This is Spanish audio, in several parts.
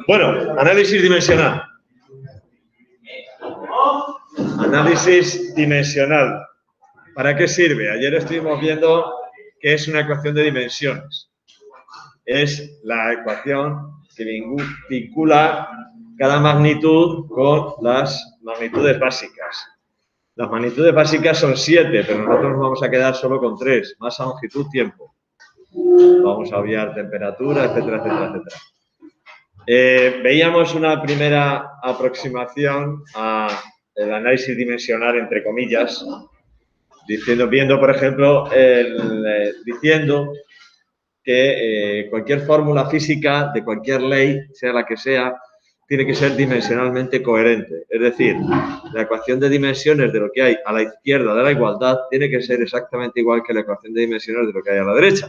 Bueno, análisis dimensional. Análisis dimensional. ¿Para qué sirve? Ayer estuvimos viendo que es una ecuación de dimensiones. Es la ecuación que vincula cada magnitud con las magnitudes básicas. Las magnitudes básicas son 7, pero nosotros nos vamos a quedar solo con 3. Masa, longitud, tiempo. Vamos a obviar temperatura, etcétera, etcétera, etcétera. Veíamos una primera aproximación al análisis dimensional, entre comillas, viendo, por ejemplo, diciendo que cualquier fórmula física de cualquier ley, sea la que sea, tiene que ser dimensionalmente coherente. Es decir, la ecuación de dimensiones de lo que hay a la izquierda de la igualdad tiene que ser exactamente igual que la ecuación de dimensiones de lo que hay a la derecha.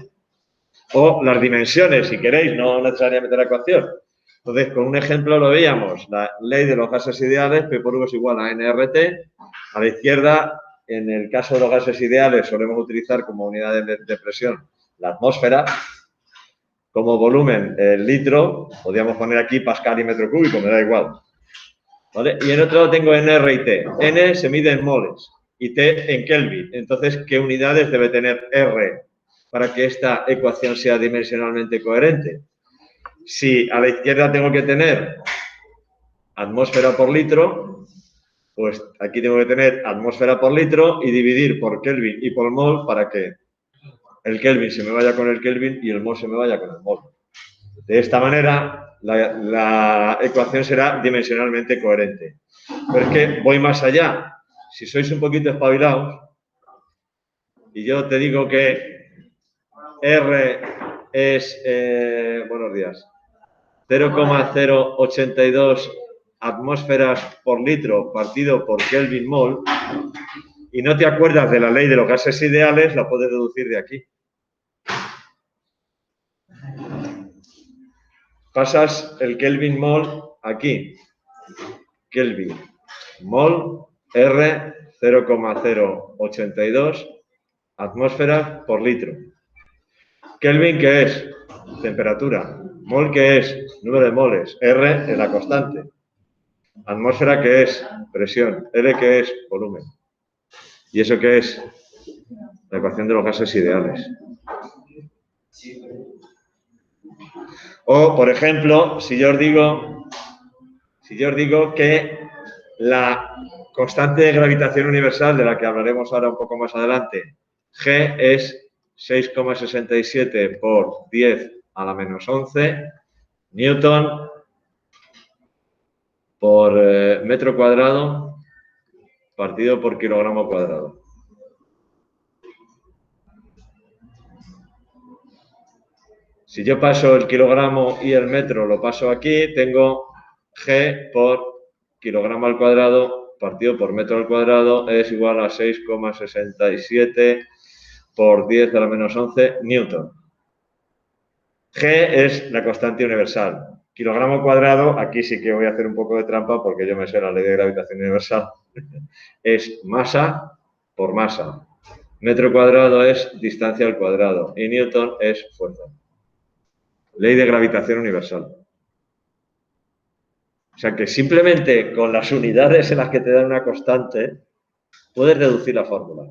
O las dimensiones, si queréis, no necesariamente la ecuación. Entonces, con un ejemplo lo veíamos, la ley de los gases ideales, P por V es igual a nRT. A la izquierda, en el caso de los gases ideales, solemos utilizar como unidad de presión la atmósfera. Como volumen, el litro, podríamos poner aquí pascal y metro cúbico, me da igual. ¿Vale? Y en otro tengo NR y T. N se mide en moles y T en Kelvin. Entonces, ¿qué unidades debe tener R para que esta ecuación sea dimensionalmente coherente? Si a la izquierda tengo que tener atmósfera por litro, pues aquí tengo que tener atmósfera por litro y dividir por Kelvin y por mol para que el Kelvin se me vaya con el Kelvin y el mol se me vaya con el mol. De esta manera, la ecuación será dimensionalmente coherente. Pero es que voy más allá. Si sois un poquito espabilados y yo te digo que R es, buenos días, 0,082 atmósferas por litro partido por Kelvin mol, y no te acuerdas de la ley de los gases ideales, la puedes deducir de aquí. Pasas el Kelvin mol aquí. Kelvin mol, R, 0,082 atmósferas por litro. Kelvin, ¿qué es? Temperatura. Mol, ¿qué es? Número de moles. R es la constante. Atmósfera, ¿qué es? Presión. L, ¿qué es? Volumen. ¿Y eso qué es? La ecuación de los gases ideales. O, por ejemplo, si yo os digo que la constante de gravitación universal, de la que hablaremos ahora un poco más adelante, G es 6,67 por 10 a la menos 11 newton por metro cuadrado partido por kilogramo cuadrado. Si yo paso el kilogramo y el metro, lo paso aquí, tengo G por kilogramo al cuadrado partido por metro al cuadrado es igual a 6,67 por 10 a la menos 11 newton. G es la constante universal. Kilogramo cuadrado, aquí sí que voy a hacer un poco de trampa porque yo me sé la ley de gravitación universal. Es masa por masa. Metro cuadrado es distancia al cuadrado y newton es fuerza. Ley de gravitación universal. O sea que simplemente con las unidades en las que te dan una constante, puedes reducir la fórmula.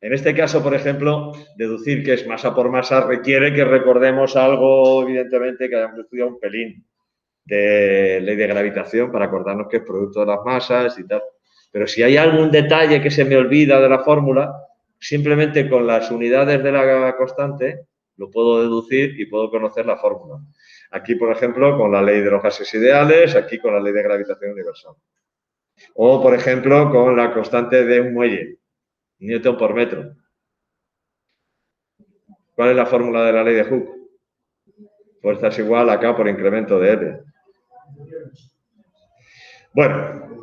En este caso, por ejemplo, deducir que es masa por masa requiere que recordemos algo, evidentemente, que hayamos estudiado un pelín de ley de gravitación para acordarnos que es producto de las masas y tal. Pero si hay algún detalle que se me olvida de la fórmula, simplemente con las unidades de la constante lo puedo deducir y puedo conocer la fórmula. Aquí, por ejemplo, con la ley de los gases ideales, aquí con la ley de gravitación universal. O, por ejemplo, con la constante de un muelle, newton por metro. ¿Cuál es la fórmula de la ley de Hooke? Fuerza es igual a K por incremento de L. Bueno,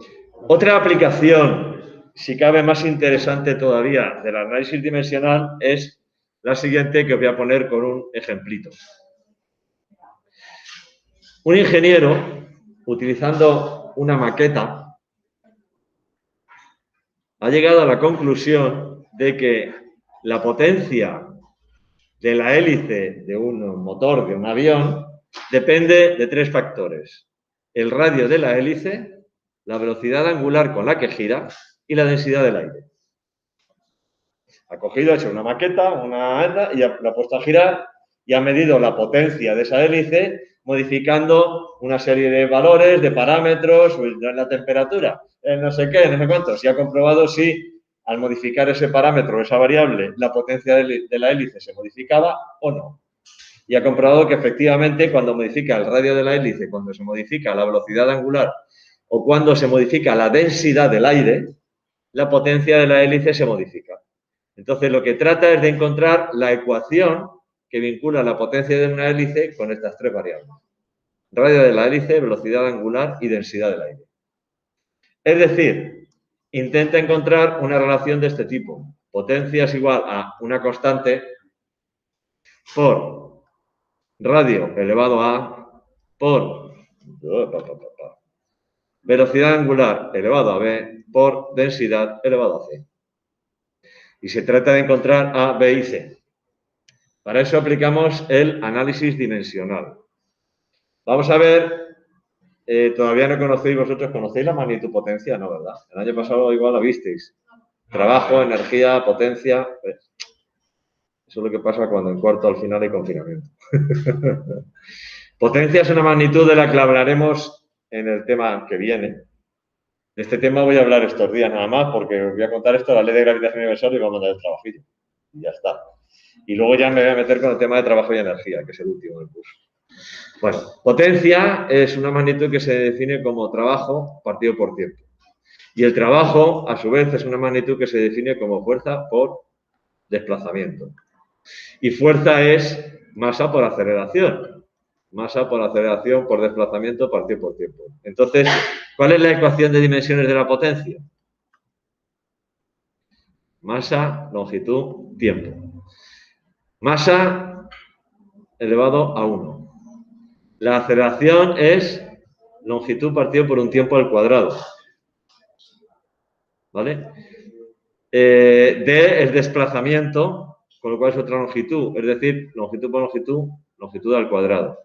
otra aplicación, si cabe más interesante todavía, del análisis dimensional es la siguiente que os voy a poner con un ejemplito. Un ingeniero, utilizando una maqueta, ha llegado a la conclusión de que la potencia de la hélice de un motor de un avión depende de 3 factores. El radio de la hélice, la velocidad angular con la que gira y la densidad del aire. Ha cogido, ha hecho una maqueta, y la ha puesto a girar y ha medido la potencia de esa hélice modificando una serie de valores, de parámetros, la temperatura, no sé qué, no sé cuántos. Y ha comprobado si al modificar ese parámetro, esa variable, la potencia de la hélice se modificaba o no. Y ha comprobado que efectivamente cuando modifica el radio de la hélice, cuando se modifica la velocidad angular o cuando se modifica la densidad del aire, la potencia de la hélice se modifica. Entonces, lo que trata es de encontrar la ecuación que vincula la potencia de una hélice con estas 3 variables. Radio de la hélice, velocidad angular y densidad del aire. Es decir, intenta encontrar una relación de este tipo. Potencia es igual a una constante por radio elevado a por velocidad angular elevado a b por densidad elevado a c. Y se trata de encontrar A, B y C. Para eso aplicamos el análisis dimensional. Vamos a ver, todavía no conocéis vosotros, ¿conocéis la magnitud potencia? No, ¿verdad? El año pasado igual la visteis. Trabajo, energía, potencia. Eso es lo que pasa cuando en cuarto al final hay confinamiento. Potencia es una magnitud de la que hablaremos en el tema que viene. De este tema voy a hablar estos días nada más porque os voy a contar esto, la ley de gravitación universal y vamos a mandar el trabajillo. Y ya está. Y luego ya me voy a meter con el tema de trabajo y energía, que es el último del curso. Bueno, potencia es una magnitud que se define como trabajo partido por tiempo. Y el trabajo, a su vez, es una magnitud que se define como fuerza por desplazamiento. Y fuerza es masa por aceleración. Masa por aceleración por desplazamiento partido por tiempo. Entonces, ¿cuál es la ecuación de dimensiones de la potencia? Masa, longitud, tiempo. Masa elevado a 1. La aceleración es longitud partido por un tiempo al cuadrado. ¿Vale? D es desplazamiento, con lo cual es otra longitud. Es decir, longitud por longitud, longitud al cuadrado.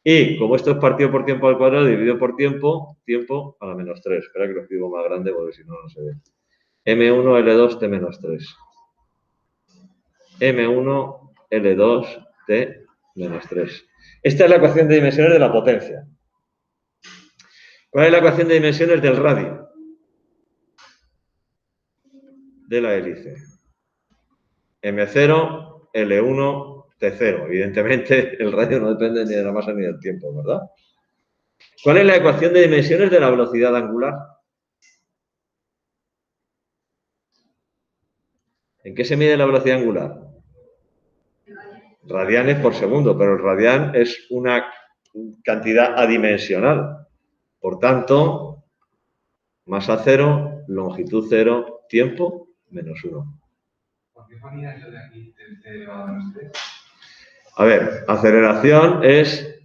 Y como esto es partido por tiempo al cuadrado, dividido por tiempo, tiempo a la menos 3. Espera que lo escribo más grande porque si no, no se ve. M1, L2, T menos 3. M1, L2, T menos 3. Esta es la ecuación de dimensiones de la potencia. ¿Cuál es la ecuación de dimensiones del radio? De la hélice. M0, L1, T0. Evidentemente, el radio no depende ni de la masa ni del tiempo, ¿verdad? ¿Cuál es la ecuación de dimensiones de la velocidad angular? ¿En qué se mide la velocidad angular? Radianes por segundo, pero el radián es una cantidad adimensional. Por tanto, masa 0, longitud 0, tiempo menos 1. ¿Por qué ponía eso de aquí elevado a menos 3? A ver, aceleración es...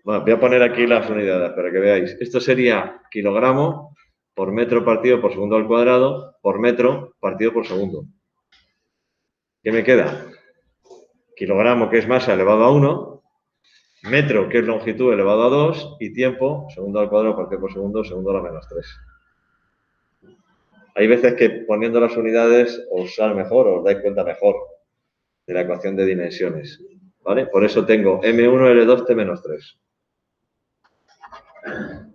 Bueno, voy a poner aquí las unidades para que veáis. Esto sería kilogramo por metro partido por segundo al cuadrado por metro partido por segundo. ¿Qué me queda? Kilogramo, que es masa elevado a 1, metro, que es longitud elevado a 2, y tiempo, segundo al cuadrado partido por segundo, segundo a la menos 3. Hay veces que poniendo las unidades os sale mejor, os dais cuenta mejor de la ecuación de dimensiones. ¿Vale? Por eso tengo M1, L2, T menos 3.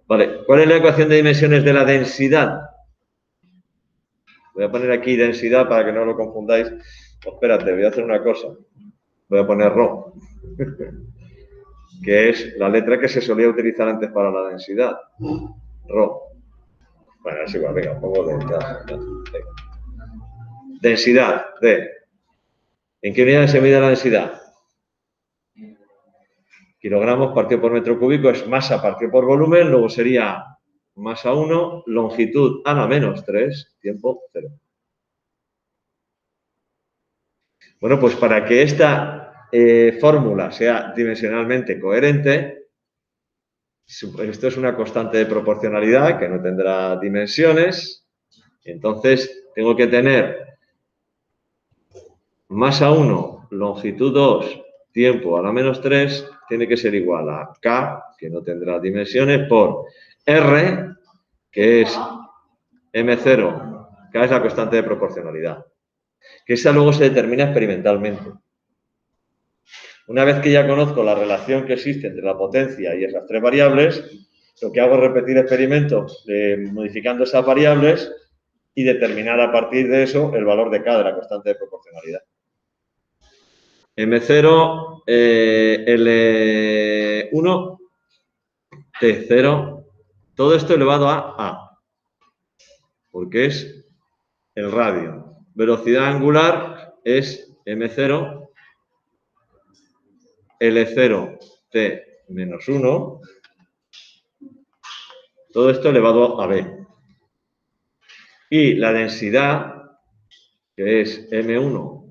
Vale, ¿cuál es la ecuación de dimensiones de la densidad? Voy a poner aquí densidad para que no lo confundáis. Pues espérate, voy a hacer una cosa. Voy a poner ρ, que es la letra que se solía utilizar antes para la densidad. ρ. Bueno, es igual, venga, pongo densidad. Densidad, D. ¿En qué unidades se mide la densidad? Kilogramos partido por metro cúbico es masa partido por volumen, luego sería masa 1, longitud a la menos 3, tiempo 0. Bueno, pues para que esta fórmula sea dimensionalmente coherente, esto es una constante de proporcionalidad que no tendrá dimensiones, entonces tengo que tener masa 1, longitud 2, tiempo a la menos 3, tiene que ser igual a K, que no tendrá dimensiones, por R, que es M0, K es la constante de proporcionalidad, que esa luego se determina experimentalmente. Una vez que ya conozco la relación que existe entre la potencia y esas tres variables, lo que hago es repetir experimentos modificando esas variables y determinar a partir de eso el valor de K de la constante de proporcionalidad. M0, L1, T0, todo esto elevado a, porque es el radio. Velocidad angular es M0, L0, T menos 1, todo esto elevado a B. Y la densidad, que es M1,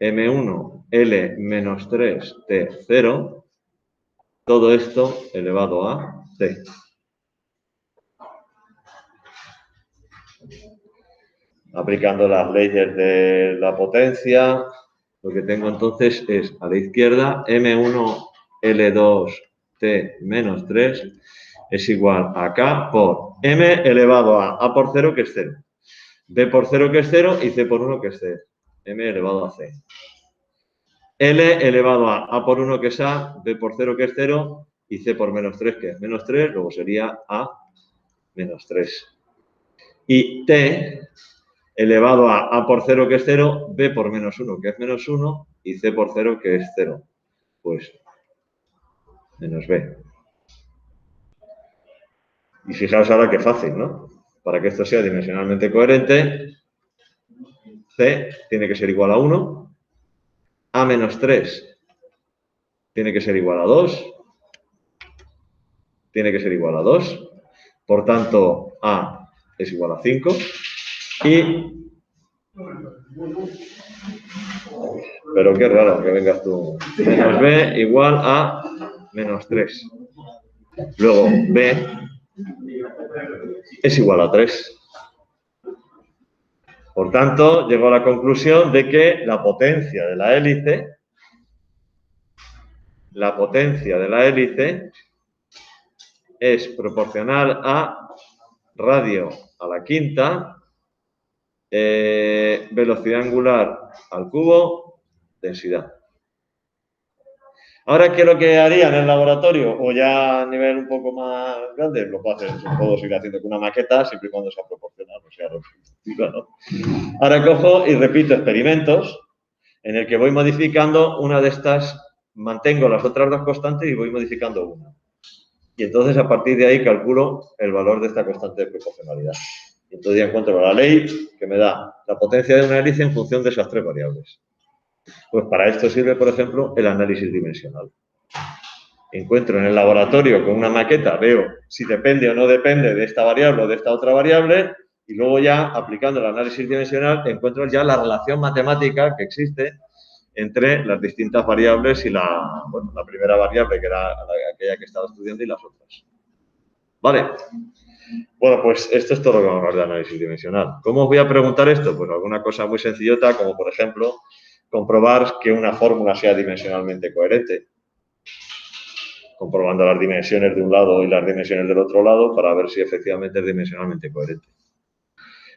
L menos 3, T0, todo esto elevado a C. Aplicando las leyes de la potencia, lo que tengo entonces es a la izquierda M1, L2, T menos 3 es igual a K por M elevado a por 0, que es 0, B por 0, que es 0, y C por 1, que es C. M elevado a C. L elevado a por 1, que es A, B por 0, que es 0, y C por menos 3, que es menos 3, luego sería A menos 3. Y T elevado a por 0, que es 0, B por menos 1, que es menos 1, y C por 0, que es 0. Pues menos B. Y fijaos ahora qué fácil, ¿no? Para que esto sea dimensionalmente coherente, C tiene que ser igual a 1, A menos 3 tiene que ser igual a 2, tiene que ser igual a 2, por tanto, A es igual a 5, y... Pero qué raro que vengas tú. Menos B igual a menos 3. Luego, B es igual a 3. Por tanto, llego a la conclusión de que la potencia de la hélice es proporcional a radio a la quinta, velocidad angular al cubo, densidad. Ahora, ¿qué es lo que haría en el laboratorio? O ya a nivel un poco más grande, lo puedo seguir haciendo con una maqueta, siempre y cuando sea proporcional, o sea, ¿no? Ahora cojo y repito experimentos en el que voy modificando una de estas, mantengo las otras dos constantes y voy modificando una. Y entonces, a partir de ahí, calculo el valor de esta constante de proporcionalidad. Y entonces ya encuentro la ley que me da la potencia de una hélice en función de esas tres variables. Pues para esto sirve, por ejemplo, el análisis dimensional. Encuentro en el laboratorio con una maqueta, veo si depende o no depende de esta variable o de esta otra variable, y luego ya, aplicando el análisis dimensional, encuentro ya la relación matemática que existe entre las distintas variables y la primera variable, que era aquella que estaba estudiando, y las otras. ¿Vale? Bueno, pues esto es todo lo que vamos a hablar de análisis dimensional. ¿Cómo os voy a preguntar esto? Pues alguna cosa muy sencillota, como por ejemplo, comprobar que una fórmula sea dimensionalmente coherente. Comprobando las dimensiones de un lado y las dimensiones del otro lado para ver si efectivamente es dimensionalmente coherente.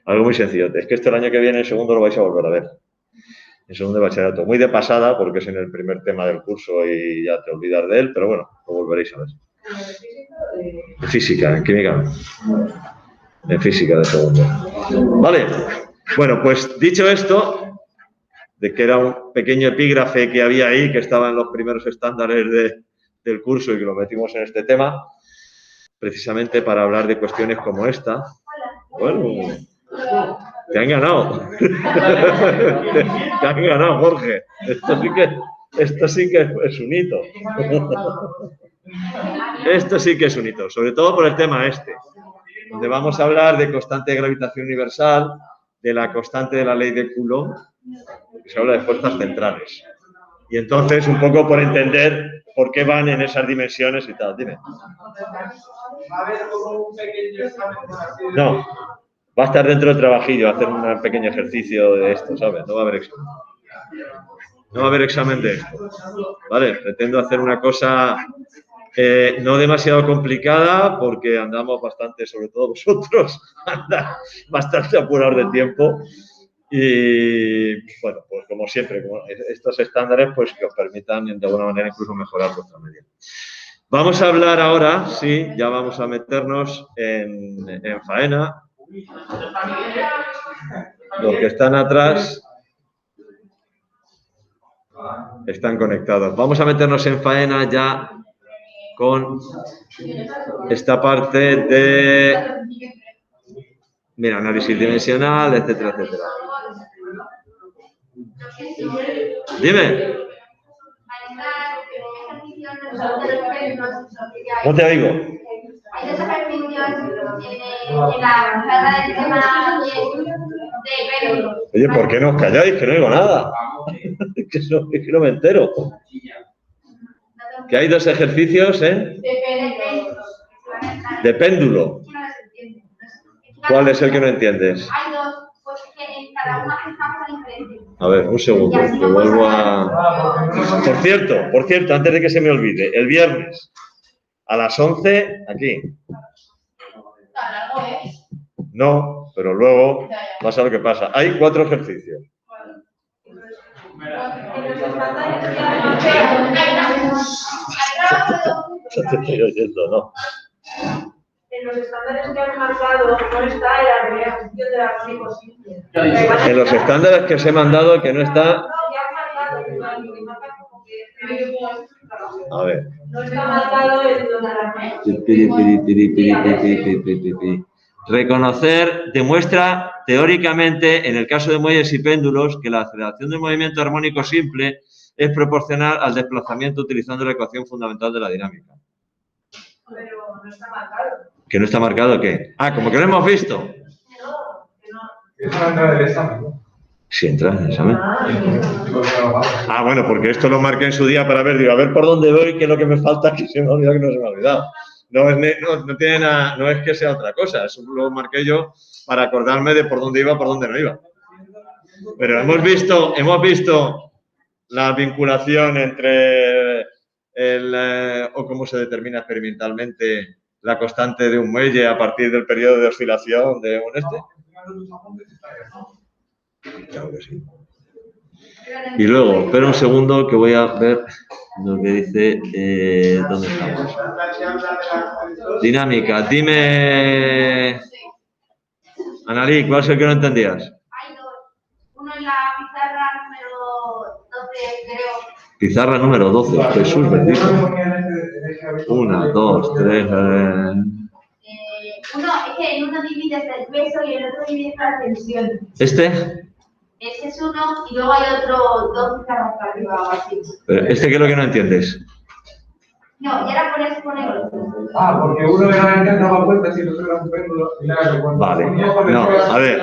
Algo muy sencillo. Es que esto el año que viene, en segundo, lo vais a volver a ver. En segundo de bachillerato. Muy de pasada, porque es en el primer tema del curso y ya te olvidas de él, pero bueno, lo volveréis a ver. En física, en química. En física de segundo. Vale. Bueno, pues dicho esto, de que era un pequeño epígrafe que había ahí, que estaba en los primeros estándares del curso y que lo metimos en este tema, precisamente para hablar de cuestiones como esta. Bueno, te han ganado. Te han ganado, Jorge. Esto sí que es un hito. Esto sí que es un hito, sobre todo por el tema este, donde vamos a hablar de constante de gravitación universal, de la constante de la ley de Coulomb, que se habla de fuerzas centrales. Y entonces, un poco por entender por qué van en esas dimensiones y tal. Dime. No, va a estar dentro del trabajillo, hacer un pequeño ejercicio de esto, ¿sabes? No va a haber examen. No va a haber examen de esto. ¿Vale? Pretendo hacer una cosa no demasiado complicada porque andamos bastante, sobre todo vosotros, andan bastante apurados de tiempo. Y bueno, pues como siempre, como estos estándares pues que os permitan de alguna manera incluso mejorar vuestra media. Vamos a hablar ahora, sí, ya vamos a meternos en faena. Los que están atrás están conectados. Vamos a meternos en faena ya con esta parte de, mira, análisis dimensional, etcétera, etcétera. Dime. No te oigo. Hay dos ejercicios en la sala del tema de péndulo. Oye, ¿por qué no os calláis? Que no oigo nada. Es que no me entero. Que hay dos ejercicios, de péndulo. ¿Cuál es el que no entiendes? Hay dos, pues que en cada una estamos diferentes. A ver, un segundo, que vuelvo a... Por cierto, antes de que se me olvide, el viernes a las 11, aquí. No, pero luego pasa lo que pasa. Hay 4 ejercicios. No te estoy oyendo, ¿no? En los estándares que han marcado no está la primera función de la armónico simple. En los estándares que os he mandado que no está... A ver. No está marcado el Reconocer demuestra teóricamente, en el caso de muelles y péndulos, que la aceleración del movimiento armónico simple es proporcional al desplazamiento utilizando la ecuación fundamental de la dinámica. Pero no está marcado. ¿Que no está marcado qué? Ah, como que lo hemos visto. No, que no. Eso entra en el examen, ¿no? Sí, entra en el examen. Ah, bueno, porque esto lo marqué en su día para ver, digo, a ver por dónde voy, qué es lo que me falta, que se me ha olvidado, que no se me ha olvidado. No tiene nada, no es que sea otra cosa, eso lo marqué yo para acordarme de por dónde iba, por dónde no iba. Pero hemos visto la vinculación entre o cómo se determina experimentalmente la constante de un muelle a partir del periodo de oscilación de un este. Claro que sí. Y luego, espera un segundo que voy a ver lo que dice, ¿dónde estamos? Dinámica, dime, Analí, ¿cuál es el que no entendías? Hay dos. Uno en la pizarra número 12, creo. Pizarra número 12, Jesús bendito. 1, 2, 3. Uno, es que en uno divides el peso y en el otro divides la tensión. ¿Este? Ese es uno y luego hay otro, dos pizarras para arriba o así. Pero ¿este qué es lo que no entiendes? No, y ahora poner otro. Ah, porque uno era que daba vueltas y el otro era un péndulo. Vale, no, a ver.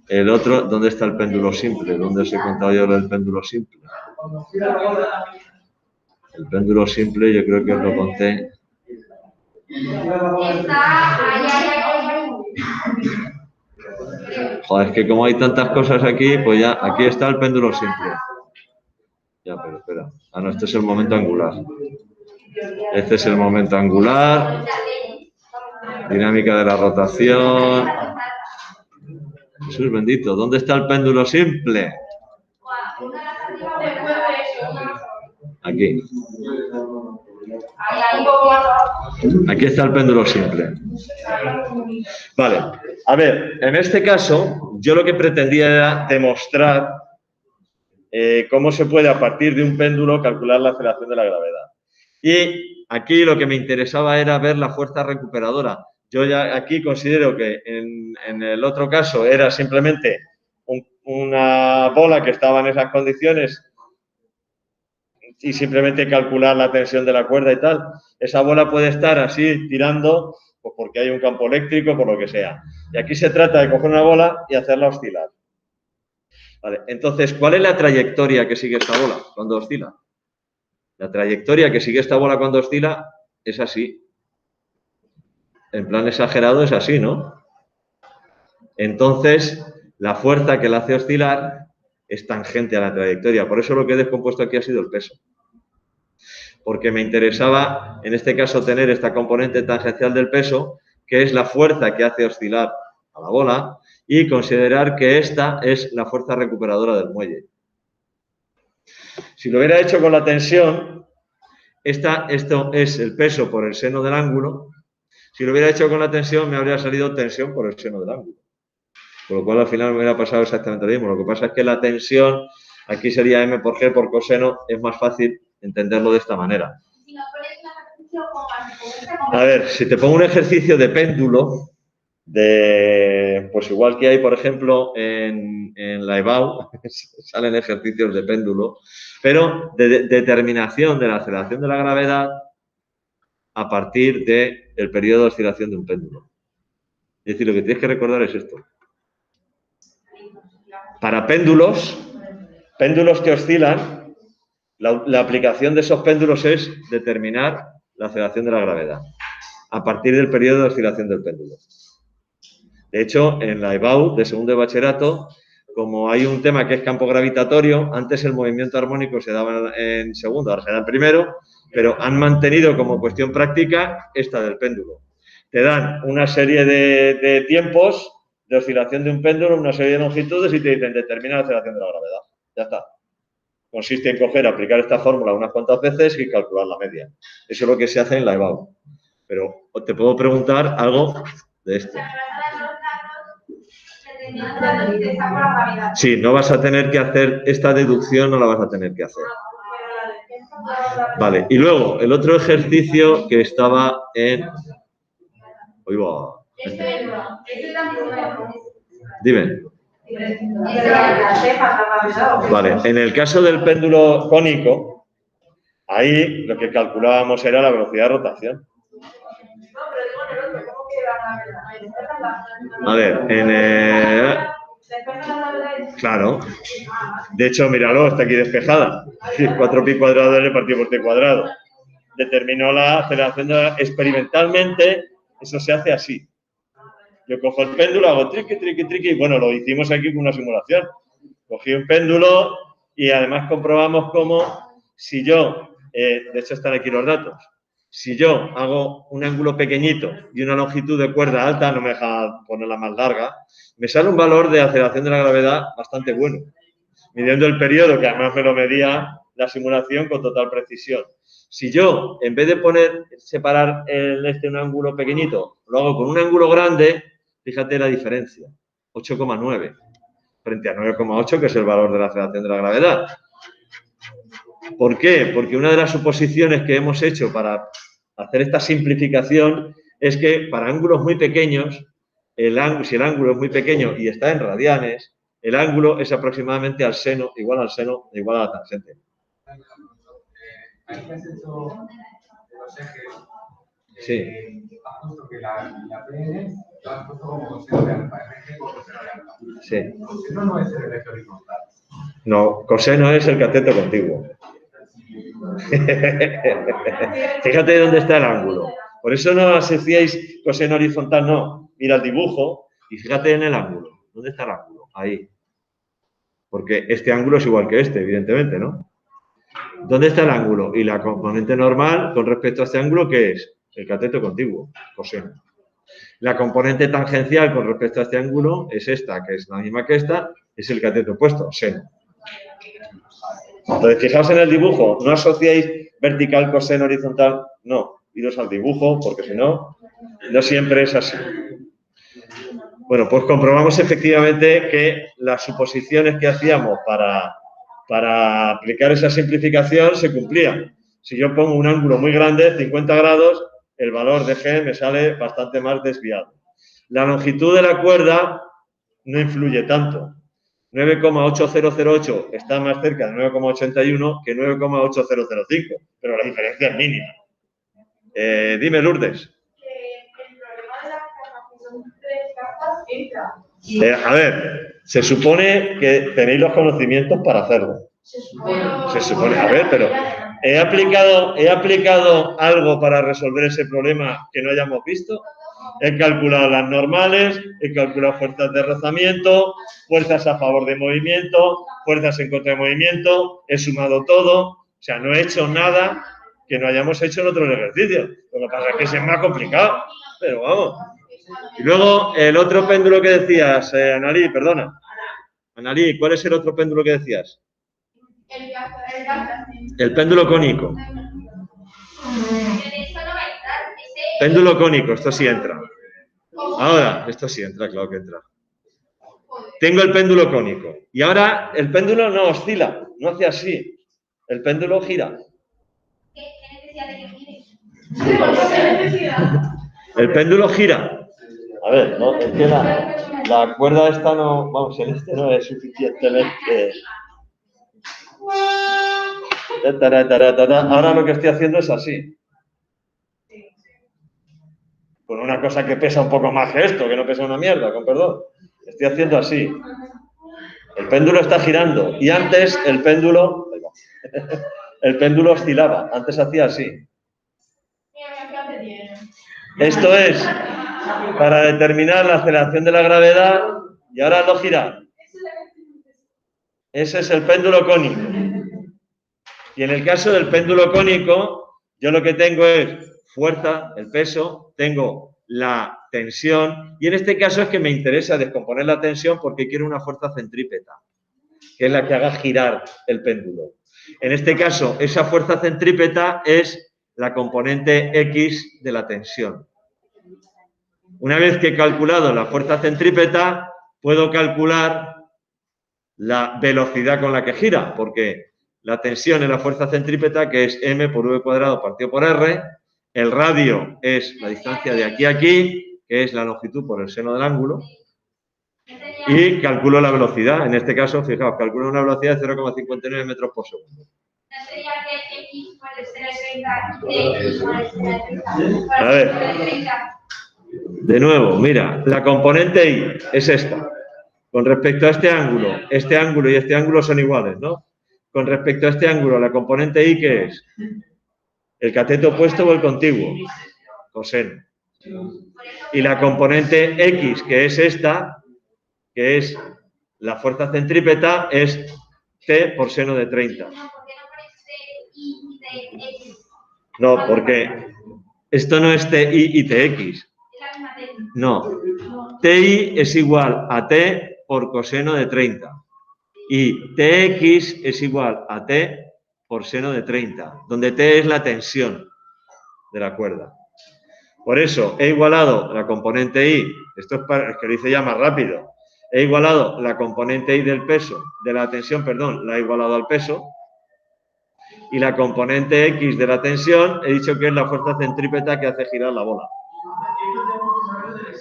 El otro, ¿dónde está el péndulo simple? ¿Dónde os he contado yo el péndulo simple? El péndulo simple yo creo que os lo conté. Está ahí. Joder, es que como hay tantas cosas aquí, pues ya, aquí está el péndulo simple. Ya, pero espera. Ah, no, este es el momento angular. Este es el momento angular. Dinámica de la rotación. Jesús bendito, ¿dónde está el péndulo simple? Aquí. Aquí está el péndulo simple. Vale. A ver, en este caso, yo lo que pretendía era demostrar cómo se puede, a partir de un péndulo, calcular la aceleración de la gravedad. Y aquí lo que me interesaba era ver la fuerza recuperadora. Yo ya aquí considero que en el otro caso era simplemente una bola que estaba en esas condiciones y simplemente calcular la tensión de la cuerda y tal. Esa bola puede estar así tirando, pues porque hay un campo eléctrico, por lo que sea. Y aquí se trata de coger una bola y hacerla oscilar. Vale, entonces, ¿cuál es la trayectoria que sigue esta bola cuando oscila? La trayectoria que sigue esta bola cuando oscila es así. En plan exagerado es así, ¿no? Entonces, la fuerza que la hace oscilar es tangente a la trayectoria. Por eso lo que he descompuesto aquí ha sido el peso. Porque me interesaba, en este caso, tener esta componente tangencial del peso, que es la fuerza que hace oscilar a la bola, y considerar que esta es la fuerza recuperadora del muelle. Si lo hubiera hecho con la tensión, esto es el peso por el seno del ángulo. Si lo hubiera hecho con la tensión, me habría salido tensión por el seno del ángulo. Con lo cual, al final me hubiera pasado exactamente lo mismo. Lo que pasa es que la tensión, aquí sería m por g por coseno, es más fácil entenderlo de esta manera. Si nos pones un ejercicio como A ver, si te pongo un ejercicio de péndulo, pues igual que hay, por ejemplo, en la EBAU, salen ejercicios de péndulo, pero de determinación de la aceleración de la gravedad a partir del periodo de oscilación de un péndulo. Es decir, lo que tienes que recordar es esto. Para péndulos que oscilan, la aplicación de esos péndulos es determinar la aceleración de la gravedad a partir del periodo de oscilación del péndulo. De hecho, en la EBAU de segundo de bachillerato, como hay un tema que es campo gravitatorio, antes el movimiento armónico se daba en segundo, ahora se da en primero, pero han mantenido como cuestión práctica esta del péndulo. Te dan una serie de tiempos de oscilación de un péndulo, una serie de longitudes y te dicen determina la aceleración de la gravedad. Ya está. Consiste en aplicar esta fórmula unas cuantas veces y calcular la media. Eso es lo que se hace en la EBAU. Pero te puedo preguntar algo de esto. Sí, no vas a tener que hacer esta deducción, no la vas a tener que hacer. Vale, y luego el otro ejercicio que estaba en... Dime. Vale, en el caso del péndulo cónico, ahí lo que calculábamos era la velocidad de rotación. A ver, claro. De hecho, míralo, está aquí despejada. 4pi cuadrado L partido por t cuadrado. Determinó la aceleración experimentalmente, eso se hace así. Yo cojo el péndulo, hago triqui, triqui, triqui. Bueno, lo hicimos aquí con una simulación. Cogí un péndulo y además comprobamos cómo si yo, de hecho están aquí los datos, si yo hago un ángulo pequeñito y una longitud de cuerda alta, no me deja ponerla más larga, me sale un valor de aceleración de la gravedad bastante bueno, midiendo el periodo, que además me lo medía la simulación con total precisión. Si yo, en vez de separar un ángulo pequeñito, lo hago con un ángulo grande, fíjate la diferencia, 8,9 frente a 9,8, que es el valor de la aceleración de la gravedad. ¿Por qué? Porque una de las suposiciones que hemos hecho para hacer esta simplificación es que para ángulos muy pequeños, si el ángulo es muy pequeño y está en radianes, el ángulo es aproximadamente igual al seno, igual a la tangente. Ahí has hecho los ejes. Sí. Has puesto que la PN lo has puesto como coseno de alfa, RG por coseno de alfa. Sí. Coseno no es el eje horizontal. No, coseno es el cateto contiguo. Fíjate dónde está el ángulo. Por eso no asociáis coseno horizontal, no. Mira el dibujo y fíjate en el ángulo. ¿Dónde está el ángulo? Ahí. Porque este ángulo es igual que este, evidentemente, ¿no? ¿Dónde está el ángulo? Y la componente normal con respecto a este ángulo, ¿qué es? El cateto contiguo, coseno. La componente tangencial con respecto a este ángulo es esta, que es la misma que esta, es el cateto opuesto, seno. Entonces, fijaos en el dibujo, no asociáis vertical, coseno, horizontal, no. Iros al dibujo, porque si no, no siempre es así. Bueno, pues comprobamos efectivamente que las suposiciones que hacíamos para aplicar esa simplificación se cumplían. Si yo pongo un ángulo muy grande, 50 grados, el valor de G me sale bastante más desviado. La longitud de la cuerda no influye tanto. 9,8008 está más cerca de 9,81 que 9,8005, pero la diferencia es mínima. Dime, Lourdes. El problema de la formación de capas entra. A ver, se supone que tenéis los conocimientos para hacerlo. Se supone. A ver, pero ¿he aplicado algo para resolver ese problema que no hayamos visto? He calculado las normales, he calculado fuerzas de rozamiento, fuerzas a favor de movimiento, fuerzas en contra de movimiento, he sumado todo, o sea, no he hecho nada que no hayamos hecho en otros ejercicios. Lo que pasa es que es más complicado, pero vamos. Y luego, el otro péndulo que decías, Analí, perdona. Analí, ¿cuál es el otro péndulo que decías? El péndulo cónico. Péndulo cónico, esto sí entra. Ahora, esto sí entra, claro que entra. Tengo el péndulo cónico. Y ahora el péndulo no oscila, no hace así. El péndulo gira. El péndulo gira. A ver, ¿no? Es que la cuerda esta no... Vamos, en este no es suficientemente... Ahora lo que estoy haciendo es así. Con una cosa que pesa un poco más que esto, que no pesa una mierda, con perdón. Estoy haciendo así. El péndulo está girando. Y antes el péndulo... El péndulo oscilaba. Antes hacía así. Esto es para determinar la aceleración de la gravedad y ahora no gira. Ese es el péndulo cónico. Y en el caso del péndulo cónico, yo lo que tengo es fuerza, el peso, tengo la tensión y en este caso es que me interesa descomponer la tensión porque quiero una fuerza centrípeta, que es la que haga girar el péndulo. En este caso, esa fuerza centrípeta es la componente X de la tensión. Una vez que he calculado la fuerza centrípeta, puedo calcular la velocidad con la que gira, porque la tensión es la fuerza centrípeta, que es m por v cuadrado partido por r. El radio es la distancia de aquí a aquí, que es la longitud por el seno del ángulo. Y calculo la velocidad. En este caso, fijaos, calculo una velocidad de 0,59 metros por segundo. A ver. De nuevo, mira, la componente I es esta. Con respecto a este ángulo y este ángulo son iguales, ¿no? Con respecto a este ángulo, la componente I, ¿qué es? ¿El cateto opuesto o el contiguo? Coseno. Y la componente X, que es esta, que es la fuerza centrípeta, es T por seno de 30. No, porque esto no es TI y TX. No. TI es igual a T por coseno de 30. Y TX es igual a T por seno de 30, donde T es la tensión de la cuerda. Por eso he igualado la componente I, esto es que lo hice ya más rápido, he igualado la componente I del peso, de la tensión, perdón, la he igualado al peso, y la componente X de la tensión he dicho que es la fuerza centrípeta que hace girar la bola.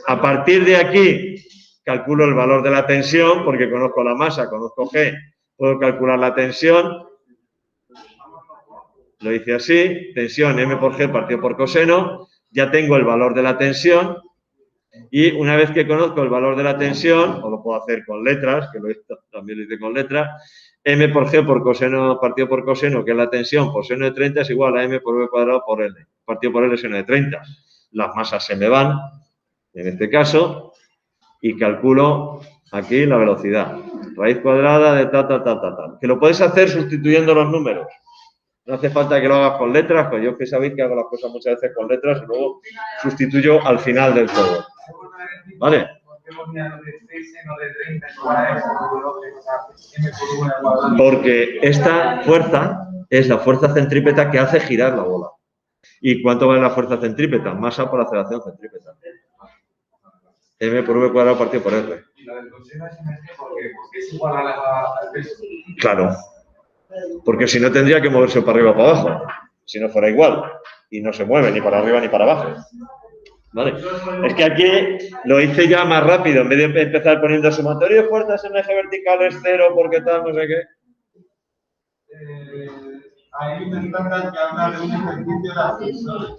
A partir de aquí calculo el valor de la tensión, porque conozco la masa, conozco G, puedo calcular la tensión. Lo hice así, tensión M por G partido por coseno, ya tengo el valor de la tensión y una vez que conozco el valor de la tensión, o lo puedo hacer con letras, que también lo hice con letras, M por G por coseno partido por coseno, que es la tensión por seno de 30, es igual a M por V cuadrado por L, partido por L seno de 30. Las masas se me van, en este caso, y calculo aquí la velocidad. Raíz cuadrada de tal. Que lo puedes hacer sustituyendo los números. No hace falta que lo hagas con letras, pues yo que sabéis que hago las cosas muchas veces con letras y luego sustituyo al final del todo. ¿Vale? Porque esta fuerza es la fuerza centrípeta que hace girar la bola. ¿Y cuánto vale la fuerza centrípeta? Masa por aceleración centrípeta. M por V cuadrado partido por R. ¿Y la del coseno es porque es igual al peso? Claro. Porque si no tendría que moverse para arriba o para abajo. Si no fuera igual. Y no se mueve ni para arriba ni para abajo. ¿Vale? Es que aquí lo hice ya más rápido. En vez de empezar poniendo sumatorio de fuerzas en eje vertical es 0 porque tal, no sé qué. Hay un estándar que habla de un ejercicio de ascensor.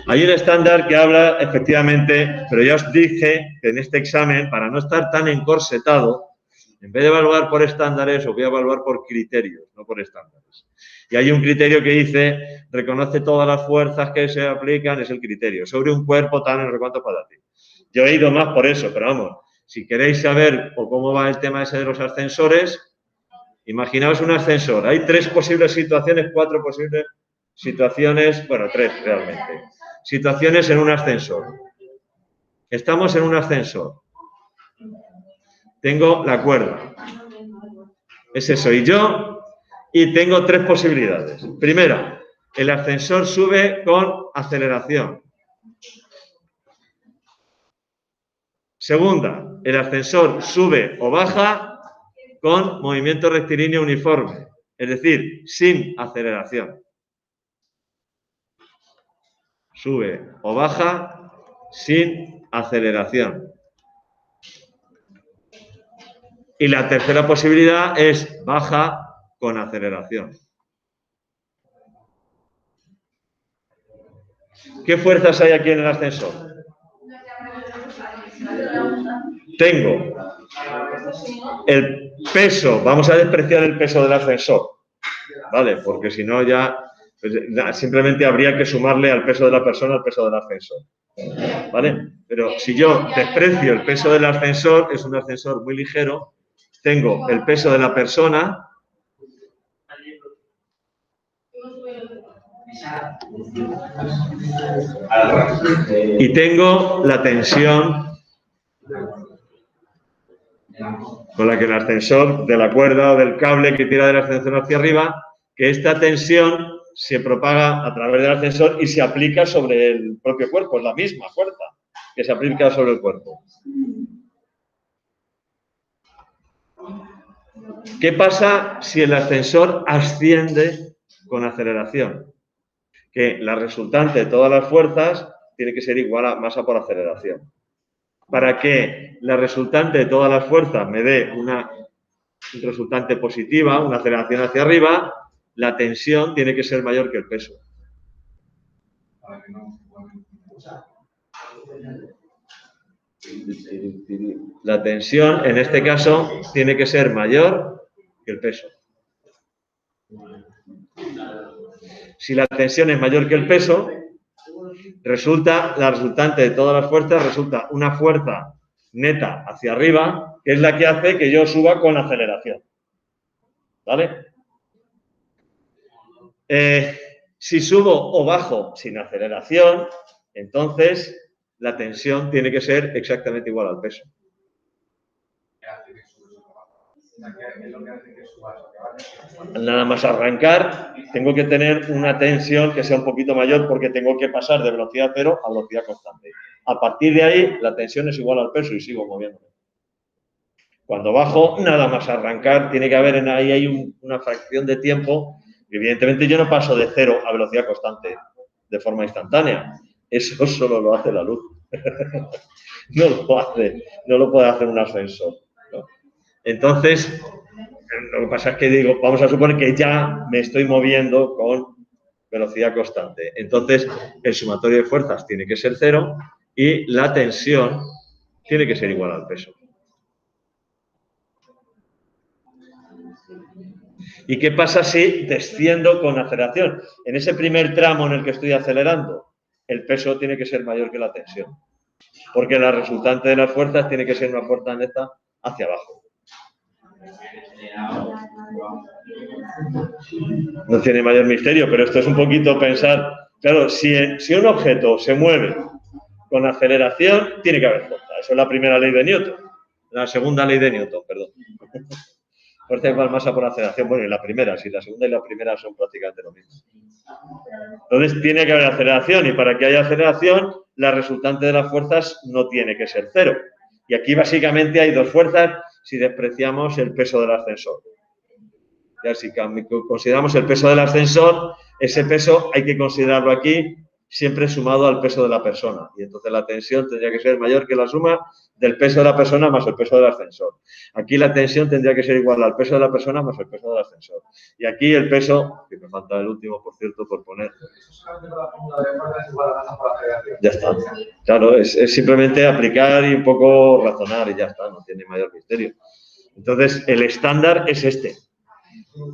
Hay un estándar que habla, efectivamente, pero ya os dije que en este examen, para no estar tan encorsetado, En vez de evaluar por estándares, os voy a evaluar por criterios, no por estándares. Y hay un criterio que dice, reconoce todas las fuerzas que se aplican, es el criterio. Sobre un cuerpo tal, no sé cuánto para ti. Yo he ido más por eso, pero vamos, si queréis saber o cómo va el tema ese de los ascensores, imaginaos un ascensor. Hay 3 posibles situaciones, 4 posibles situaciones, bueno, 3 realmente. Situaciones en un ascensor. Estamos en un ascensor. Tengo la cuerda. Ese soy yo y tengo 3 posibilidades. Primera, el ascensor sube con aceleración. Segunda, el ascensor sube o baja con movimiento rectilíneo uniforme, es decir, sin aceleración. Sube o baja sin aceleración. Y la tercera posibilidad es baja con aceleración. ¿Qué fuerzas hay aquí en el ascensor? Tengo el peso, vamos a despreciar el peso del ascensor, ¿vale? Porque si no ya, pues, simplemente habría que sumarle al peso de la persona el peso del ascensor, ¿vale? Pero si yo desprecio el peso del ascensor, es un ascensor muy ligero, tengo el peso de la persona y tengo la tensión con la que el ascensor, de la cuerda o del cable que tira del ascensor hacia arriba, que esta tensión se propaga a través del ascensor y se aplica sobre el propio cuerpo, es la misma fuerza que se aplica sobre el cuerpo. ¿Qué pasa si el ascensor asciende con aceleración? Que la resultante de todas las fuerzas tiene que ser igual a masa por aceleración. Para que la resultante de todas las fuerzas me dé una resultante positiva, una aceleración hacia arriba, la tensión tiene que ser mayor que el peso. La tensión, en este caso, tiene que ser mayor que el peso. Si la tensión es mayor que el peso, la resultante de todas las fuerzas resulta una fuerza neta hacia arriba, que es la que hace que yo suba con aceleración. ¿Vale? Si subo o bajo sin aceleración, entonces la tensión tiene que ser exactamente igual al peso. Nada más arrancar, tengo que tener una tensión que sea un poquito mayor porque tengo que pasar de velocidad cero a velocidad constante. A partir de ahí, la tensión es igual al peso y sigo moviéndome. Cuando bajo, nada más arrancar, tiene que haber ahí hay una fracción de tiempo. Evidentemente, yo no paso de cero a velocidad constante de forma instantánea. Eso solo lo hace la luz. No lo puede hacer un ascensor, ¿no? Entonces, lo que pasa es que digo, vamos a suponer que ya me estoy moviendo con velocidad constante. Entonces, el sumatorio de fuerzas tiene que ser cero y la tensión tiene que ser igual al peso. ¿Y qué pasa si desciendo con aceleración? En ese primer tramo en el que estoy acelerando, el peso tiene que ser mayor que la tensión. Porque la resultante de las fuerzas tiene que ser una fuerza neta hacia abajo. No tiene mayor misterio, pero esto es un poquito pensar. Claro, si un objeto se mueve con aceleración, tiene que haber fuerza. Eso es la primera ley de Newton. La segunda ley de Newton, perdón. Fuerza igual masa por aceleración. Bueno, y la primera, si la segunda y la primera son prácticamente lo mismo. Entonces, tiene que haber aceleración y para que haya aceleración, la resultante de las fuerzas no tiene que ser cero. Y aquí básicamente hay dos fuerzas si despreciamos el peso del ascensor. Ya, si consideramos el peso del ascensor, ese peso hay que considerarlo aquí siempre sumado al peso de la persona. Y entonces la tensión tendría que ser mayor que la suma del peso de la persona más el peso del ascensor. Aquí la tensión tendría que ser igual al peso de la persona más el peso del ascensor. Y aquí el peso, que me falta el último, por cierto, por poner. Ya está. Claro, es simplemente aplicar y un poco razonar y ya está, no tiene mayor misterio. Entonces, el estándar es este.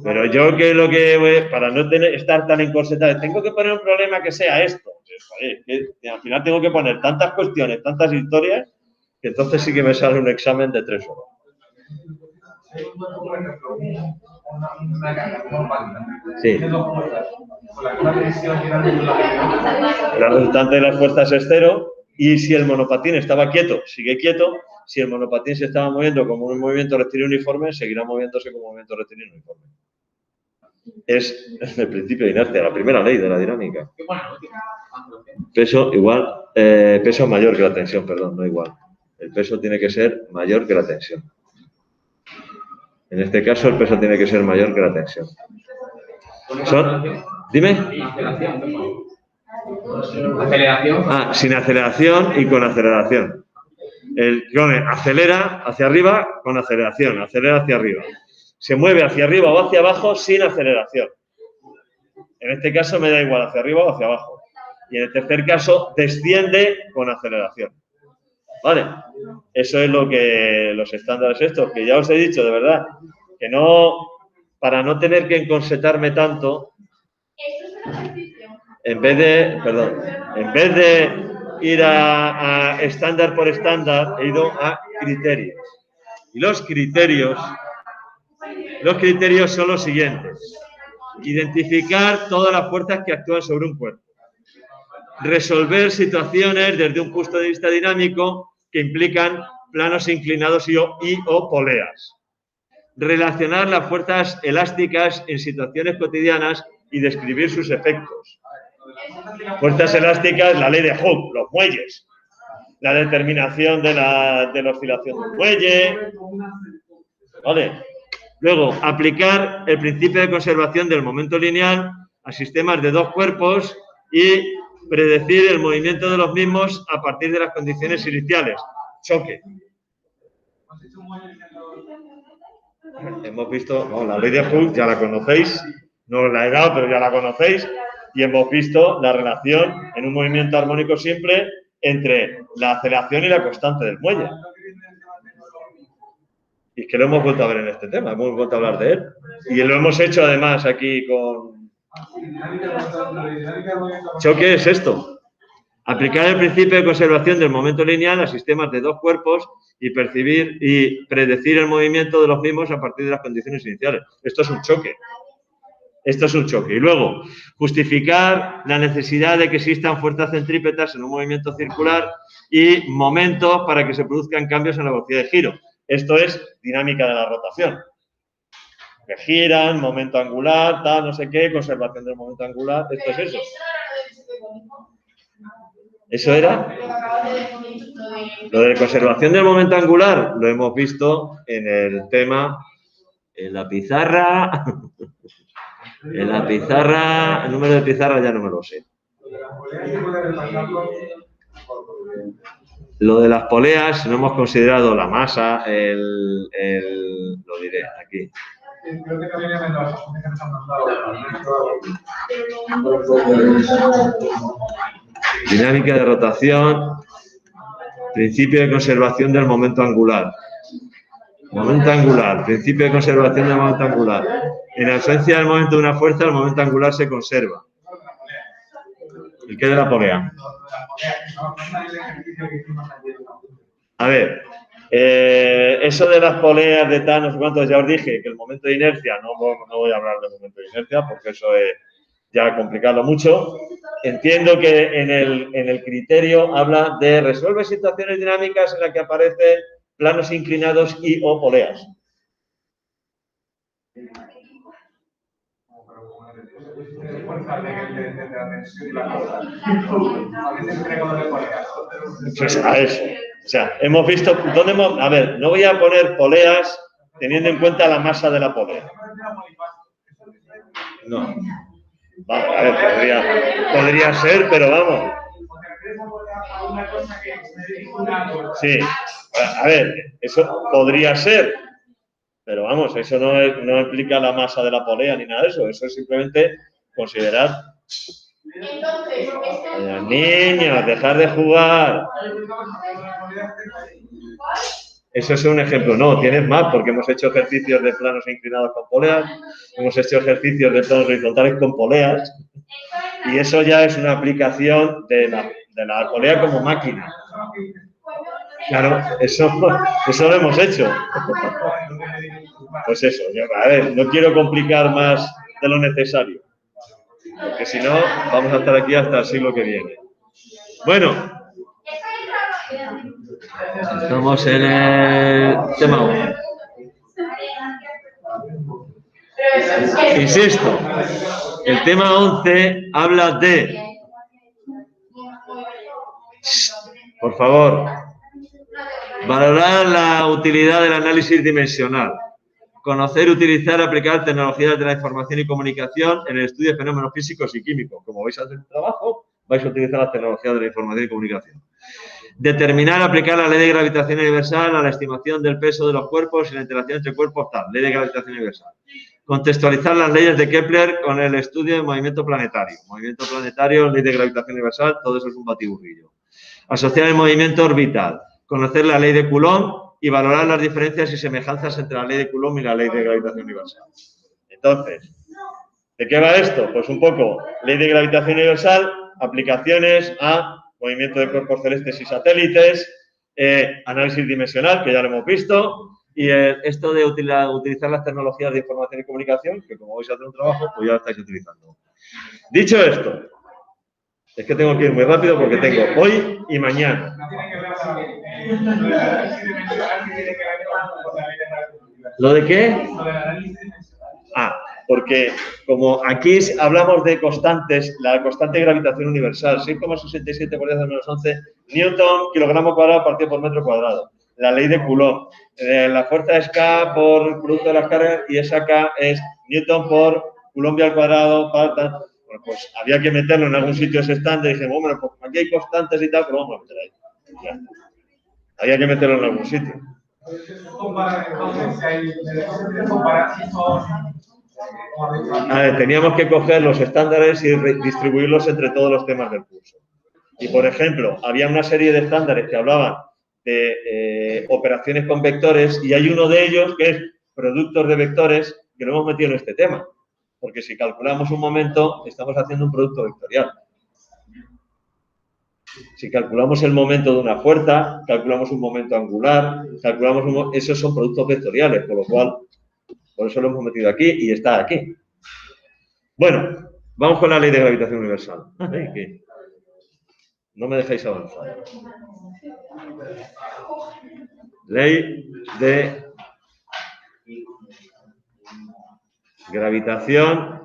Pero yo que lo que voy, para no estar tan encorsetado, tengo que poner un problema que sea esto. Joder, que al final tengo que poner tantas cuestiones, tantas historias, que entonces sí que me sale un examen de 3 horas. Sí. La resultante de las fuerzas es 0 y si el monopatín estaba quieto, sigue quieto. Si el monopatín se estaba moviendo como un movimiento rectilíneo uniforme, seguirá moviéndose como un movimiento rectilíneo uniforme. Es el principio de inercia, la primera ley de la dinámica. Peso igual, peso mayor que la tensión, perdón, no igual. El peso tiene que ser mayor que la tensión. En este caso, el peso tiene que ser mayor que la tensión. Dime. Aceleración. Ah, sin aceleración y con aceleración. Acelera hacia arriba con aceleración, acelera hacia arriba. Se mueve hacia arriba o hacia abajo sin aceleración. En este caso me da igual hacia arriba o hacia abajo. Y en el tercer caso, desciende con aceleración. ¿Vale? Eso es lo que los estándares estos, que ya os he dicho, de verdad, que no, para no tener que encorsetarme tanto, en vez de ir a estándar por estándar, he ido a criterios. Y los criterios son los siguientes. Identificar todas las fuerzas que actúan sobre un cuerpo. Resolver situaciones desde un punto de vista dinámico que implican planos inclinados y o poleas. Relacionar las fuerzas elásticas en situaciones cotidianas y describir sus efectos. Fuerzas elásticas, la ley de Hooke, los muelles. La determinación de la oscilación del muelle. ¿Vale? Luego, aplicar el principio de conservación del momento lineal a sistemas de dos cuerpos y predecir el movimiento de los mismos a partir de las condiciones iniciales. Choque. Hemos visto, la ley de Hooke ya la conocéis, no os la he dado, pero ya la conocéis, y hemos visto la relación en un movimiento armónico simple entre la aceleración y la constante del muelle. Y es que lo hemos vuelto a ver en este tema, hemos vuelto a hablar de él. Y lo hemos hecho además aquí con... ¿Choque es esto? Aplicar el principio de conservación del momento lineal a sistemas de dos cuerpos y percibir y predecir el movimiento de los mismos a partir de las condiciones iniciales. Esto es un choque. Esto es un choque. Y luego, justificar la necesidad de que existan fuerzas centrípetas en un movimiento circular y momentos para que se produzcan cambios en la velocidad de giro. Esto es dinámica de la rotación. Que giran, momento angular, tal, no sé qué, conservación del momento angular. Esto es eso. ¿Eso era? Lo de conservación del momento angular lo hemos visto en el tema, en la pizarra. En la pizarra, el número de pizarra ya no me lo sé. Lo de las poleas, no hemos considerado la masa, lo diré aquí. Creo que también en las asunciones que nos han mandado. Dinámica de rotación, principio de conservación del momento angular. Momento angular, principio de conservación del momento angular. En ausencia del momento de una fuerza, el momento angular se conserva. ¿El qué de la polea? A ver, eso de las poleas de tal, no sé cuántos, ya os dije que el momento de inercia, no voy a hablar del momento de inercia porque eso es ya complicarlo mucho. Entiendo que en el criterio habla de resolver situaciones dinámicas en las que aparecen planos inclinados y o poleas. Pues a eso. O sea, hemos visto, a ver, no voy a poner poleas teniendo en cuenta la masa de la polea. No. Vamos, a ver, podría ser, pero vamos. Sí, a ver, eso podría ser, pero vamos, eso no implica la masa de la polea ni nada de eso. Eso es simplemente considerar. Niños, dejar de jugar. Eso es un ejemplo. No, tienes más, porque hemos hecho ejercicios de planos inclinados con poleas, hemos hecho ejercicios de planos horizontales con poleas, y eso ya es una aplicación de la polea como máquina. Claro, eso lo hemos hecho. Pues eso, a ver, no quiero complicar más de lo necesario, porque si no, vamos a estar aquí hasta el siglo que viene. Bueno, estamos en el tema 1. Insisto, el tema 11 habla de... Por favor, valorar la utilidad del análisis dimensional. Conocer, utilizar, aplicar tecnologías de la información y comunicación en el estudio de fenómenos físicos y químicos. Como vais a hacer el trabajo, vais a utilizar las tecnologías de la información y comunicación. Determinar, aplicar la ley de gravitación universal a la estimación del peso de los cuerpos y la interacción entre cuerpos tal. Ley de gravitación universal. Contextualizar las leyes de Kepler con el estudio del movimiento planetario. Movimiento planetario, ley de gravitación universal, todo eso es un batiburrillo. Asociar el movimiento orbital. Conocer la ley de Coulomb y valorar las diferencias y semejanzas entre la ley de Coulomb y la ley de gravitación universal. Entonces, ¿de qué va esto? Pues un poco ley de gravitación universal, aplicaciones a movimiento de cuerpos celestes y satélites, análisis dimensional, que ya lo hemos visto, y esto de utilizar las tecnologías de información y comunicación, que como vais a hacer un trabajo, pues ya lo estáis utilizando. Dicho esto, es que tengo que ir muy rápido porque tengo hoy y mañana. ¿Lo de qué? Porque como aquí hablamos de constantes, la constante de gravitación universal, 6,67 por 10 a la menos 11 Newton, kilogramo cuadrado partido por metro cuadrado. La ley de Coulomb. La fuerza es K por producto de las cargas y esa K es Newton por Coulomb al cuadrado. Bueno, pues había que meterlo en algún sitio ese estándar y dije, bueno, pues aquí hay constantes y tal, pero vamos a meter ahí. Ya. Había que meterlo en algún sitio. Teníamos que coger los estándares y distribuirlos entre todos los temas del curso. Y, por ejemplo, había una serie de estándares que hablaban de operaciones con vectores y hay uno de ellos que es productos de vectores que lo hemos metido en este tema. Porque si calculamos un momento, estamos haciendo un producto vectorial. Si calculamos el momento de una fuerza, calculamos un momento angular, esos son productos vectoriales, por lo cual, por eso lo hemos metido aquí y está aquí. Bueno, vamos con la ley de gravitación universal. No me dejáis avanzar. Ley de gravitación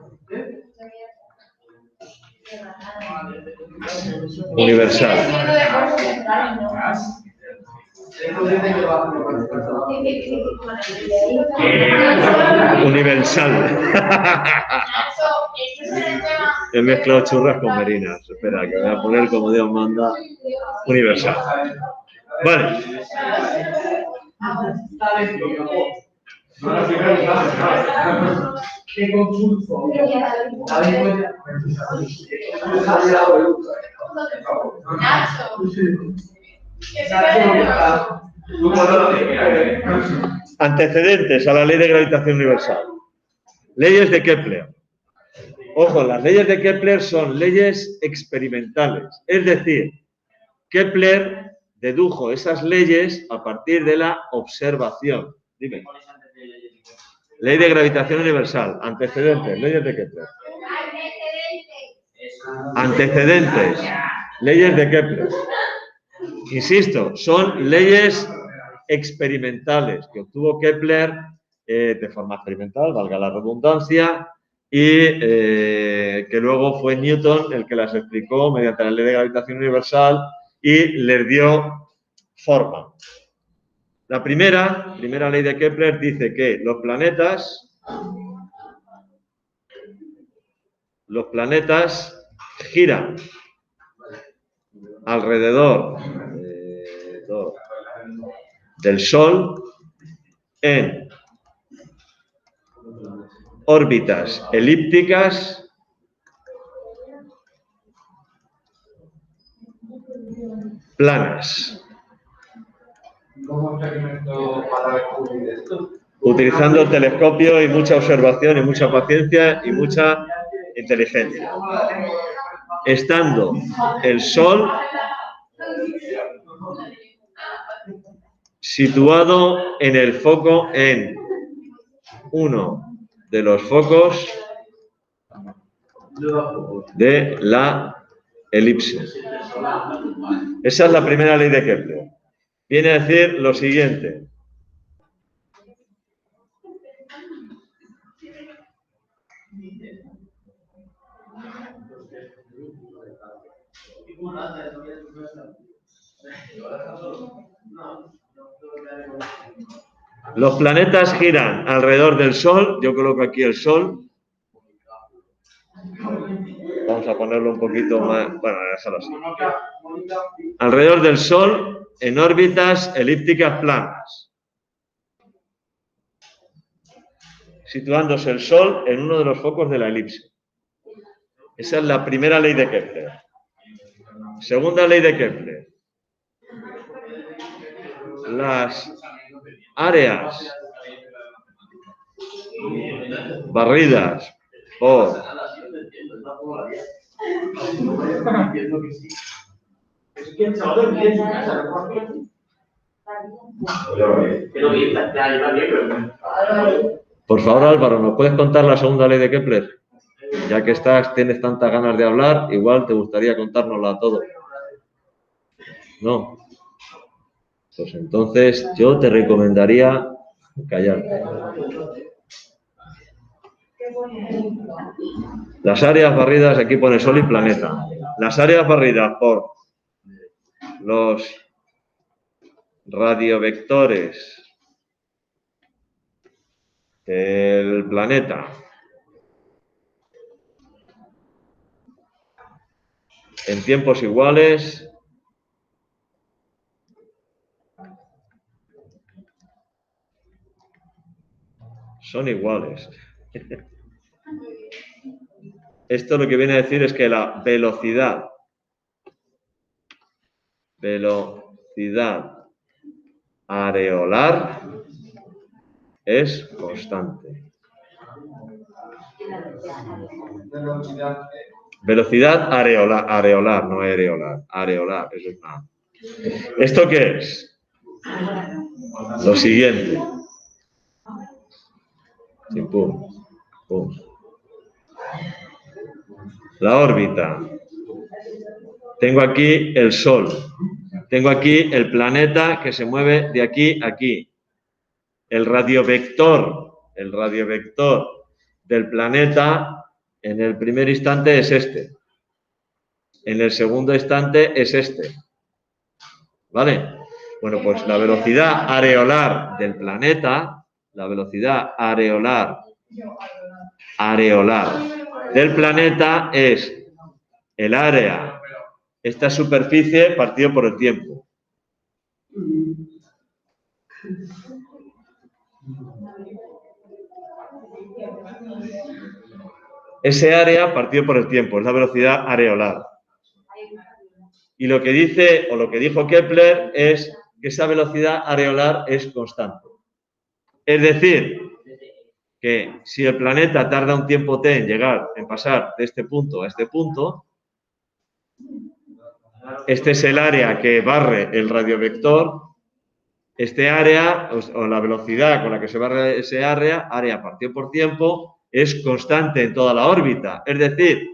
universal. Universal. He mezclado churras con merinas. Espera, que voy a poner como Dios manda. Universal. Vale. Antecedentes a la ley de gravitación universal. Leyes de Kepler. Ojo, las leyes de Kepler son leyes experimentales. Es decir, Kepler dedujo esas leyes a partir de la observación. Dime. Ley de gravitación universal. Antecedentes. Leyes de Kepler. Antecedentes. Leyes de Kepler. Insisto, son leyes experimentales que obtuvo Kepler de forma experimental, valga la redundancia, y que luego fue Newton el que las explicó mediante la ley de gravitación universal y les dio forma. La primera ley de Kepler dice que los planetas giran alrededor del Sol en órbitas elípticas planas. ¿Cómo experimento para descubrir esto? Utilizando el telescopio y mucha observación y mucha paciencia y mucha inteligencia. Estando el Sol situado en el foco, en uno de los focos de la elipse. Esa es la primera ley de Kepler. Viene a decir lo siguiente. Los planetas giran alrededor del Sol. Yo coloco aquí el Sol. Vamos a ponerlo un poquito más... Bueno, déjalo así. Alrededor del Sol en órbitas elípticas planas. Situándose el Sol en uno de los focos de la elipse. Esa es la primera ley de Kepler. Segunda ley de Kepler. Las áreas barridas por Por favor, Álvaro, ¿nos puedes contar la segunda ley de Kepler? Ya que tienes tantas ganas de hablar, igual te gustaría contárnosla a todos. No. Pues entonces yo te recomendaría callarte. Las áreas barridas, aquí pone Sol y planeta. Las áreas barridas por los radiovectores del planeta en tiempos iguales son iguales. Esto lo que viene a decir es que la velocidad areolar es constante. Velocidad areolar, no areolar. Areolar, eso es nada. ¿Esto qué es? Lo siguiente. Sí, pum, pum. La órbita. Tengo aquí el Sol. Tengo aquí el planeta que se mueve de aquí a aquí. El radiovector del planeta en el primer instante es este. En el segundo instante es este. ¿Vale? Bueno, pues la velocidad areolar del planeta, la velocidad areolar del planeta es el área, esta superficie partido por el tiempo. Ese área partido por el tiempo, es la velocidad areolar. Y lo que dice, o lo que dijo Kepler, es que esa velocidad areolar es constante. Es decir, que si el planeta tarda un tiempo t en llegar, en pasar de este punto a este punto, este es el área que barre el radiovector, este área, o la velocidad con la que se barre ese área partido por tiempo, es constante en toda la órbita. Es decir,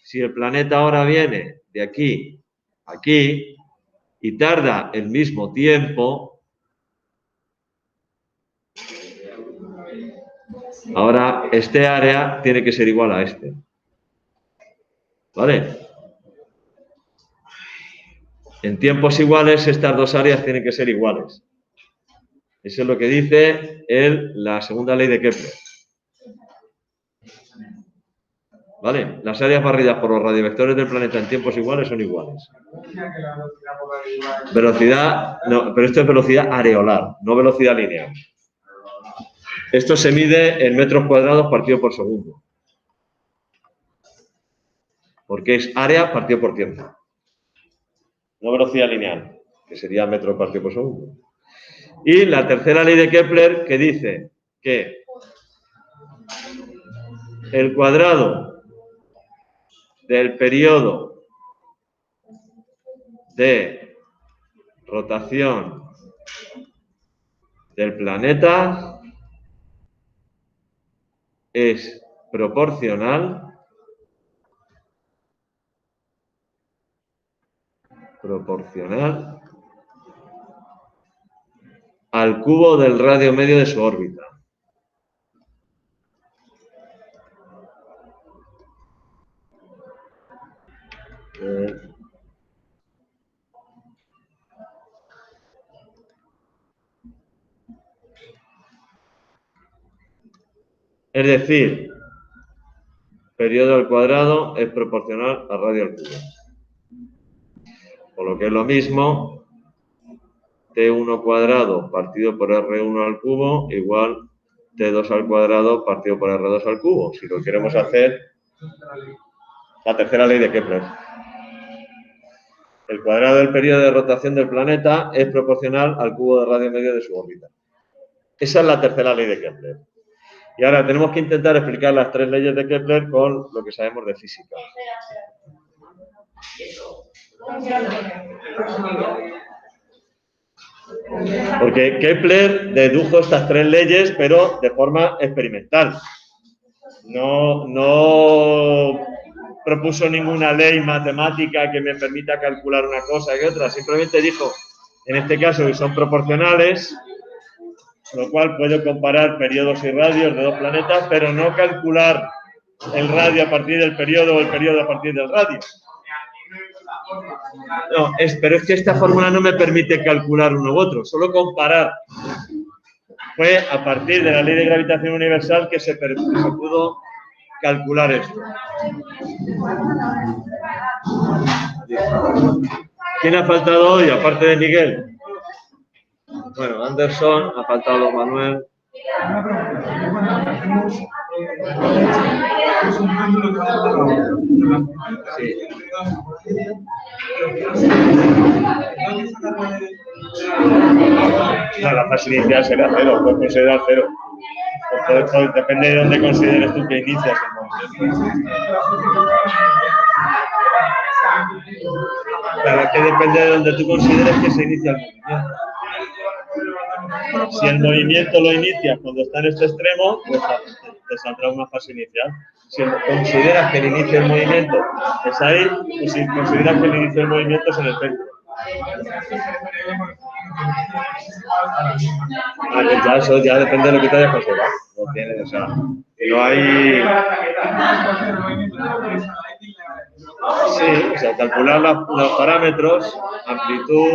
si el planeta ahora viene de aquí a aquí y tarda el mismo tiempo, ahora este área tiene que ser igual a este. ¿Vale? En tiempos iguales, estas dos áreas tienen que ser iguales. Eso es lo que dice la segunda ley de Kepler. ¿Vale? Las áreas barridas por los radiovectores del planeta en tiempos iguales son iguales. Velocidad, no, pero esto es velocidad areolar, no velocidad lineal. Esto se mide en metros cuadrados partido por segundo. Porque es área partido por tiempo. No velocidad lineal, que sería metros partido por segundo. Y la tercera ley de Kepler, que dice que el cuadrado del periodo de rotación del planeta es proporcional al cubo del radio medio de su órbita. Es decir, periodo al cuadrado es proporcional a radio al cubo. Por lo que es lo mismo, T1 cuadrado partido por R1 al cubo igual T2 al cuadrado partido por R2 al cubo. Si lo queremos hacer, la tercera ley de Kepler. El cuadrado del periodo de rotación del planeta es proporcional al cubo de radio medio de su órbita. Esa es la tercera ley de Kepler. Y ahora tenemos que intentar explicar las tres leyes de Kepler con lo que sabemos de física. Porque Kepler dedujo estas tres leyes, pero de forma experimental. No propuso ninguna ley matemática que me permita calcular una cosa que otra. Simplemente dijo, en este caso, que son proporcionales, con lo cual puedo comparar periodos y radios de dos planetas, pero no calcular el radio a partir del periodo o el periodo a partir del radio. No, pero es que esta fórmula no me permite calcular uno u otro, solo comparar. Fue a partir de la ley de gravitación universal que se pudo calcular esto. ¿Quién ha faltado hoy, aparte de Miguel? Bueno, Anderson, ha faltado Manuel. Una pregunta. Cuando hacemos es un ángulo que da la Sí. No, la fase inicial será cero, puedes considerar cero. Depende de dónde consideres tú que inicias el movimiento. Claro, es que depende de donde tú consideres que se inicia el movimiento. Si el movimiento lo inicias cuando está en este extremo, pues te saldrá una fase inicial. Si consideras que el inicio del movimiento es ahí, pues si consideras que el inicio del movimiento es en el centro. Eso ya depende de lo que te hayas considerado. No tiene, o sea, que no hay... Sí, o sea, calcular los parámetros, amplitud...